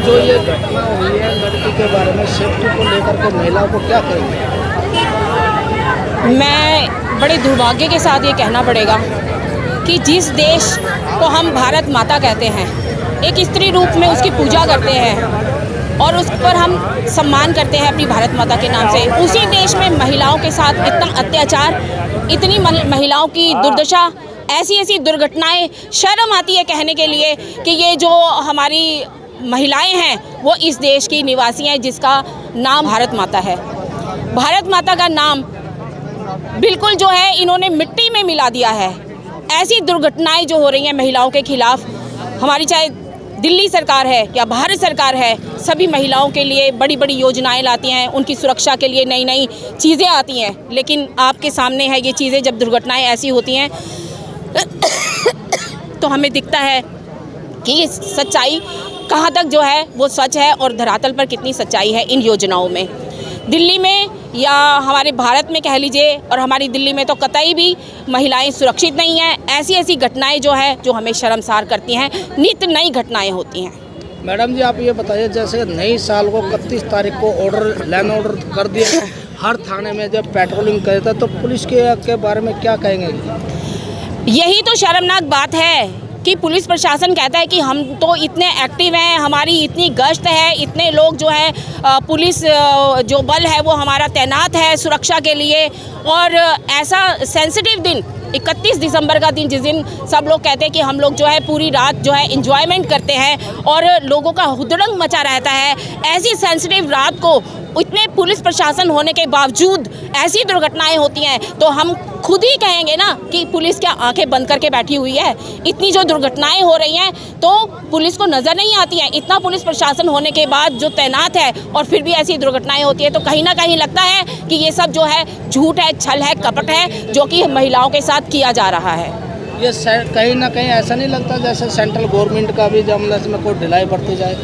जो ये घटना हुई है लड़की के बारे में, सेफ्टी को लेकर के महिलाओं को क्या करेंगे? मैं बड़े दुर्भाग्य के साथ ये कहना पड़ेगा कि जिस देश को हम भारत माता कहते हैं, एक स्त्री रूप में उसकी पूजा करते हैं और उस पर हम सम्मान करते हैं अपनी भारत माता के नाम से, उसी देश में महिलाओं के साथ इतना अत्याचार, इतनी महिलाओं की दुर्दशा, ऐसी ऐसी दुर्घटनाएं, शर्म आती है कहने के लिए कि ये जो हमारी महिलाएं हैं वो इस देश की निवासी हैं जिसका नाम भारत माता है। भारत माता का नाम बिल्कुल जो है इन्होंने मिट्टी में मिला दिया है। ऐसी दुर्घटनाएं जो हो रही हैं महिलाओं के खिलाफ, हमारी चाहे दिल्ली सरकार है या भारत सरकार है, सभी महिलाओं के लिए बड़ी बड़ी योजनाएं लाती हैं, उनकी सुरक्षा के लिए नई नई चीज़ें आती हैं, लेकिन आपके सामने है ये चीज़ें, जब दुर्घटनाएं ऐसी होती हैं तो हमें दिखता है कि सच्चाई कहाँ तक जो है वो सच है और धरातल पर कितनी सच्चाई है इन योजनाओं में। दिल्ली में या हमारे भारत में कह लीजिए, और हमारी दिल्ली में तो कतई भी महिलाएं सुरक्षित नहीं हैं। ऐसी ऐसी घटनाएं जो है जो हमें शर्मसार करती हैं, नित्य नई घटनाएं होती हैं। मैडम जी, आप ये बताइए, जैसे नई साल को 31 तारीख को लैंड ऑर्डर कर दिया, हर थाने में जब पेट्रोलिंग करता तो पुलिस के बारे में क्या कहेंगे? यही तो शर्मनाक बात है कि पुलिस प्रशासन कहता है कि हम तो इतने एक्टिव हैं, हमारी इतनी गश्त है, इतने लोग जो है पुलिस जो बल है वो हमारा तैनात है सुरक्षा के लिए। और ऐसा सेंसिटिव दिन 31 दिसंबर का दिन, जिस दिन सब लोग कहते हैं कि हम लोग जो है पूरी रात जो है एंजॉयमेंट करते हैं और लोगों का हुदड़ंग मचा रहता है, ऐसी सेंसिटिव रात को इतने पुलिस प्रशासन होने के बावजूद ऐसी दुर्घटनाएं होती हैं, तो हम खुद ही कहेंगे ना कि पुलिस क्या आंखें बंद करके बैठी हुई है? इतनी जो दुर्घटनाएं हो रही हैं तो पुलिस को नज़र नहीं आती हैं। इतना पुलिस प्रशासन होने के बाद जो तैनात है और फिर भी ऐसी दुर्घटनाएं होती हैं, तो कहीं ना कहीं लगता है कि ये सब जो है झूठ है, छल है, कपट है, जो कि महिलाओं के साथ किया जा रहा है। ये कहीं ना कहीं ऐसा नहीं लगता जैसे सेंट्रल गवर्नमेंट का भी जमलत में कोई ढिलाई बढ़ती जाए?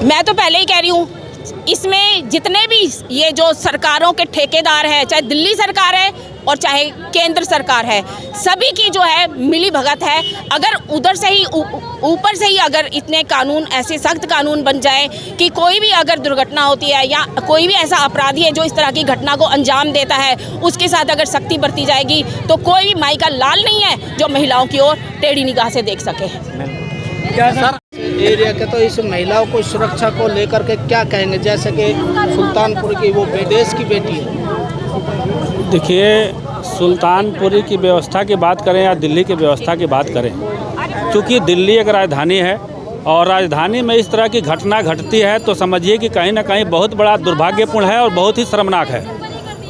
मैं तो पहले ही कह रही हूँ, इसमें जितने भी ये जो सरकारों के ठेकेदार हैं, चाहे दिल्ली सरकार है और चाहे केंद्र सरकार है, सभी की जो है मिली भगत है। अगर उधर से ही ऊपर से ही अगर इतने कानून, ऐसे सख्त कानून बन जाए कि कोई भी अगर दुर्घटना होती है या कोई भी ऐसा अपराधी है जो इस तरह की घटना को अंजाम देता है, उसके साथ अगर सख्ती बरती जाएगी तो कोई भी माई का लाल नहीं है जो महिलाओं की ओर टेढ़ी निगाह से देख सके। क्या सर एरिया के, तो इस महिलाओं को सुरक्षा को लेकर के क्या कहेंगे? जैसे कि सुल्तानपुर की वो देश की बेटी है। देखिए, सुल्तानपुरी की व्यवस्था की बात करें या दिल्ली की व्यवस्था की बात करें, क्योंकि दिल्ली एक राजधानी है और राजधानी में इस तरह की घटना घटती है तो समझिए कि कहीं ना कहीं बहुत बड़ा दुर्भाग्यपूर्ण है और बहुत ही शर्मनाक है।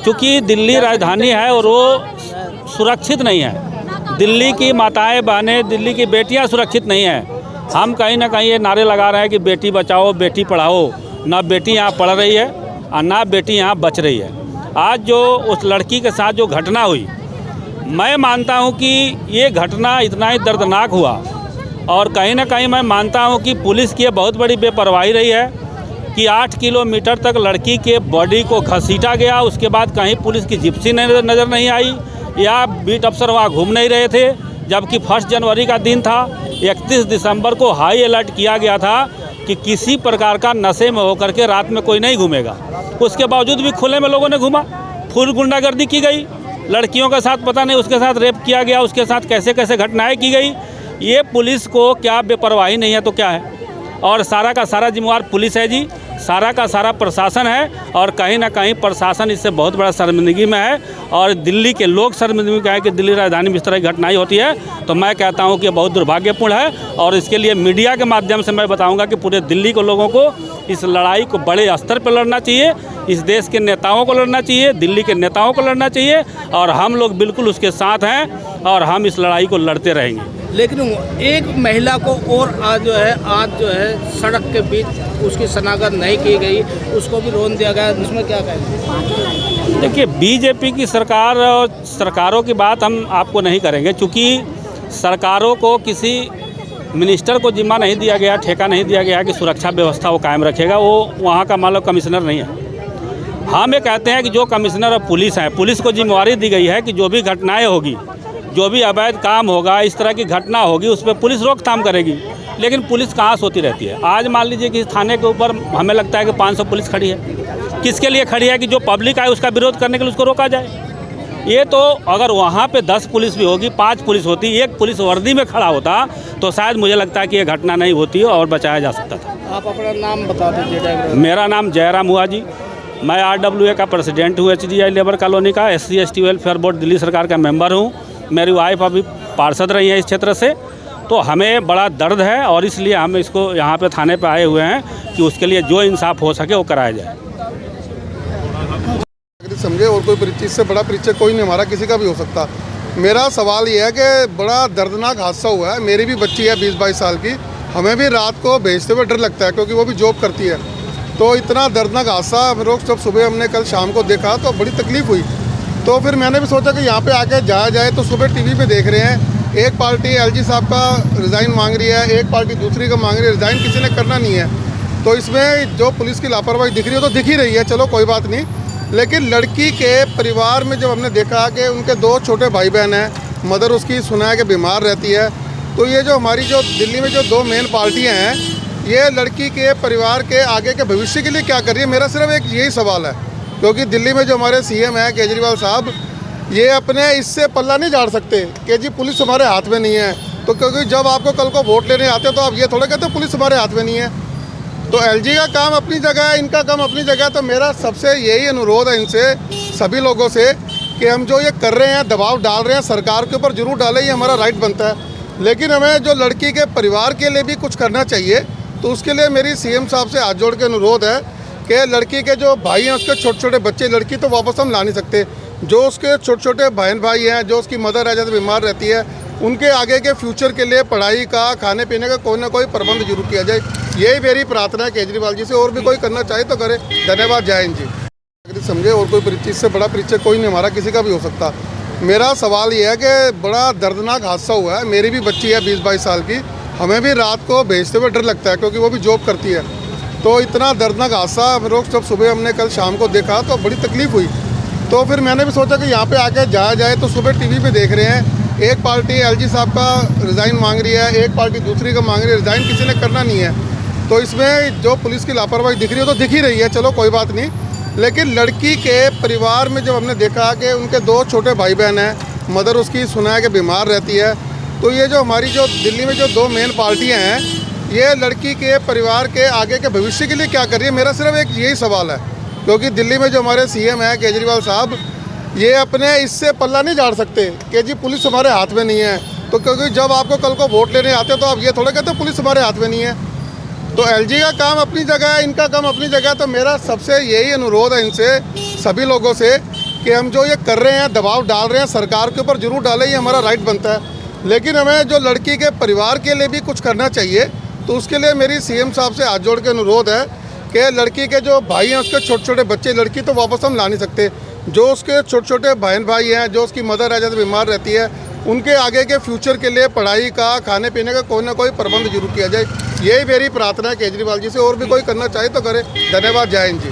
क्योंकि दिल्ली राजधानी है और वो सुरक्षित नहीं है। दिल्ली की माताएं बहनें, दिल्ली की बेटियां सुरक्षित नहीं हैं। हम कहीं ना कहीं ये नारे लगा रहे हैं कि बेटी बचाओ, बेटी पढ़ाओ। ना बेटी यहाँ पढ़ रही है और ना बेटी यहाँ बच रही है। आज जो उस लड़की के साथ जो घटना हुई, मैं मानता हूँ कि ये घटना इतना ही दर्दनाक हुआ और कहीं ना कहीं मैं मानता हूँ कि पुलिस की बहुत बड़ी बेपरवाही रही है कि 8 किलोमीटर तक लड़की के बॉडी को घसीटा गया। उसके बाद कहीं पुलिस की जिप्सी नज़र नहीं आई या बीट अफसर वहाँ घूम नहीं रहे थे, जबकि 1 जनवरी का दिन था। 31 दिसंबर को हाई अलर्ट किया गया था कि किसी प्रकार का नशे में होकर के रात में कोई नहीं घूमेगा। उसके बावजूद भी खुले में लोगों ने घूमा, फुल गुंडागर्दी की गई, लड़कियों के साथ पता नहीं उसके साथ रेप किया गया, उसके साथ कैसे कैसे घटनाएं की गई। ये पुलिस को क्या बेपरवाही नहीं है तो क्या है? और सारा का सारा जिम्मेवार पुलिस है जी, सारा का सारा प्रशासन है और कहीं ना कहीं प्रशासन इससे बहुत बड़ा शर्मिंदगी में है और दिल्ली के लोग शर्मिंदगी में है कि दिल्ली राजधानी में इस तरह की घटनाएं होती है। तो मैं कहता हूं कि ये बहुत दुर्भाग्यपूर्ण है और इसके लिए मीडिया के माध्यम से मैं बताऊंगा कि पूरे दिल्ली के लोगों को इस लड़ाई को बड़े स्तर पर लड़ना चाहिए, इस देश के नेताओं को लड़ना चाहिए, दिल्ली के नेताओं को लड़ना चाहिए और हम लोग बिल्कुल उसके साथ हैं और हम इस लड़ाई को लड़ते रहेंगे। लेकिन एक महिला को और आज जो है सड़क के बीच उसकी शनाख्त नहीं की गई, उसको भी रोन दिया गया, उसमें क्या कहेंगे? देखिए, बीजेपी की सरकार और सरकारों की बात हम आपको नहीं करेंगे, क्योंकि सरकारों को किसी मिनिस्टर को जिम्मा नहीं दिया गया, ठेका नहीं दिया गया कि सुरक्षा व्यवस्था वो कायम रखेगा। वो वहाँ का मान लो कमिश्नर नहीं है। हम ये कहते हैं कि जो कमिश्नर और पुलिस है, पुलिस को जिम्मेवारी दी गई है कि जो भी घटनाएँ होगी, जो भी अवैध काम होगा, इस तरह की घटना होगी, उस पर पुलिस रोकथाम करेगी। लेकिन पुलिस कहाँ सोती रहती है। आज मान लीजिए कि इस थाने के ऊपर हमें लगता है कि 500 पुलिस खड़ी है। किसके लिए खड़ी है? कि जो पब्लिक आए उसका विरोध करने के लिए उसको रोका जाए। ये तो अगर वहाँ पे 10 पुलिस भी होगी, 5 पुलिस होती, एक पुलिस वर्दी में खड़ा होता तो शायद मुझे लगता है कि ये घटना नहीं होती और बचाया जा सकता था। आप अपना नाम बता दीजिए। मेरा नाम जयराम हुआ जी, मैं RWA का प्रेसिडेंट हूँ, HDI लेबर कॉलोनी का, SC ST welfare board Delhi सरकार का मेंबर हूँ। मेरी वाइफ अभी पार्षद रही है इस क्षेत्र से, तो हमें बड़ा दर्द है और इसलिए हम इसको यहाँ पे थाने पे आए हुए हैं कि उसके लिए जो इंसाफ हो सके वो कराया जाए। समझे, और कोई परिचय से बड़ा परिचय कोई नहीं हमारा, किसी का भी हो सकता। मेरा सवाल ये है कि बड़ा दर्दनाक हादसा हुआ है। मेरी भी बच्ची है 20-22 साल की, हमें भी रात को भेजते हुए डर लगता है क्योंकि वो भी जॉब करती है। तो इतना दर्दनाक हादसा हम लोग जब सुबह हमने कल शाम को देखा तो बड़ी तकलीफ़ हुई। तो फिर मैंने भी सोचा कि यहाँ पे आके जाया जाए। तो सुबह टीवी पे देख रहे हैं, एक पार्टी LG साहब का रिज़ाइन मांग रही है, एक पार्टी दूसरी का मांग रही है। रिज़ाइन किसी ने करना नहीं है। तो इसमें जो पुलिस की लापरवाही दिख रही है तो दिख ही रही है, चलो कोई बात नहीं। लेकिन लड़की के परिवार में जब हमने देखा कि उनके 2 छोटे भाई बहन हैं, मदर उसकी सुना है कि बीमार रहती है, तो ये जो हमारी जो दिल्ली में जो 2 मेन पार्टियां हैं, ये लड़की के परिवार के आगे के भविष्य के लिए क्या कर रही है, मेरा सिर्फ एक यही सवाल है। क्योंकि दिल्ली में जो हमारे CM हैं केजरीवाल साहब, ये अपने इससे पल्ला नहीं झाड़ सकते कि जी पुलिस हमारे हाथ में नहीं है। तो क्योंकि जब आपको कल को वोट लेने आते तो आप ये थोड़ा कहते पुलिस हमारे हाथ में नहीं है। तो LG का काम अपनी जगह है, इनका काम अपनी जगह है। तो मेरा सबसे यही अनुरोध है इनसे, सभी लोगों से, कि हम जो ये कर रहे हैं, दबाव डाल रहे हैं सरकार के ऊपर, जरूर डालें, ये हमारा राइट बनता है। लेकिन हमें जो लड़की के परिवार के लिए भी कुछ करना चाहिए। तो उसके लिए मेरी CM साहब से हाथ जोड़ के अनुरोध है कि लड़की के जो भाई हैं, उसके छोटे छोटे बच्चे, लड़की तो वापस हम ला नहीं सकते, जो उसके छोटे छोटे बहन भाई हैं, जो उसकी मदर है जैसे बीमार रहती है, उनके आगे के फ्यूचर के लिए पढ़ाई का, खाने पीने का कोई ना कोई प्रबंध जरूर किया जाए। यही मेरी प्रार्थना है केजरीवाल जी से। और भी कोई करना चाहे तो करे। धन्यवाद। जय हिंद जी। समझे, और कोई परिचय से बड़ा परिचय कोई नहीं हमारा, किसी का भी हो सकता। मेरा सवाल ये है कि बड़ा दर्दनाक हादसा हुआ है। मेरी भी बच्ची है 20-22 साल की, हमें भी रात को भेजते हुए डर लगता है क्योंकि वो भी जॉब करती है। तो इतना दर्दनाक हादसा हम लोग जब सुबह हमने कल शाम को देखा तो बड़ी तकलीफ़ हुई। तो फिर मैंने भी सोचा कि यहाँ पे आके जाया जाए। तो सुबह टीवी पे देख रहे हैं, एक पार्टी LG साहब का रिज़ाइन मांग रही है, एक पार्टी दूसरी का मांग रही है। रिज़ाइन किसी ने करना नहीं है। तो इसमें जो पुलिस की लापरवाही दिख रही है तो दिख ही रही है, चलो कोई बात नहीं। लेकिन लड़की के परिवार में जब हमने देखा कि उनके 2 छोटे भाई बहन हैं, मदर उसकी सुना है कि बीमार रहती है, तो ये जो हमारी जो दिल्ली में जो 2 मेन पार्टियां हैं, ये लड़की के परिवार के आगे के भविष्य के लिए क्या कर रही है, मेरा सिर्फ एक यही सवाल है। क्योंकि दिल्ली में जो हमारे CM हैं केजरीवाल साहब, ये अपने इससे पल्ला नहीं झाड़ सकते कि जी पुलिस हमारे हाथ में नहीं है। तो क्योंकि जब आपको कल को वोट लेने आते तो आप ये थोड़ा कहते पुलिस हमारे हाथ में नहीं है। तो LG का काम अपनी जगह है, इनका काम अपनी जगह है। तो मेरा सबसे यही अनुरोध है इनसे, सभी लोगों से, कि हम जो ये कर रहे हैं, दबाव डाल रहे हैं सरकार के ऊपर, जरूर डालें, ये हमारा राइट बनता है। लेकिन हमें जो लड़की के परिवार के लिए भी कुछ करना चाहिए। तो उसके लिए मेरी CM साहब से हाथ जोड़ के अनुरोध है कि लड़की के जो भाई हैं, उसके छोटे छोटे बच्चे, लड़की तो वापस हम ला नहीं सकते, जो उसके छोटे छोटे बहन भाई हैं, जो उसकी मदर है जैसे बीमार रहती है, उनके आगे के फ्यूचर के लिए पढ़ाई का, खाने पीने का कोई ना कोई प्रबंध जरूर किया जाए। यही मेरी प्रार्थना है केजरीवाल जी से। और भी कोई करना चाहे तो करे। धन्यवाद। जय हिंद जी।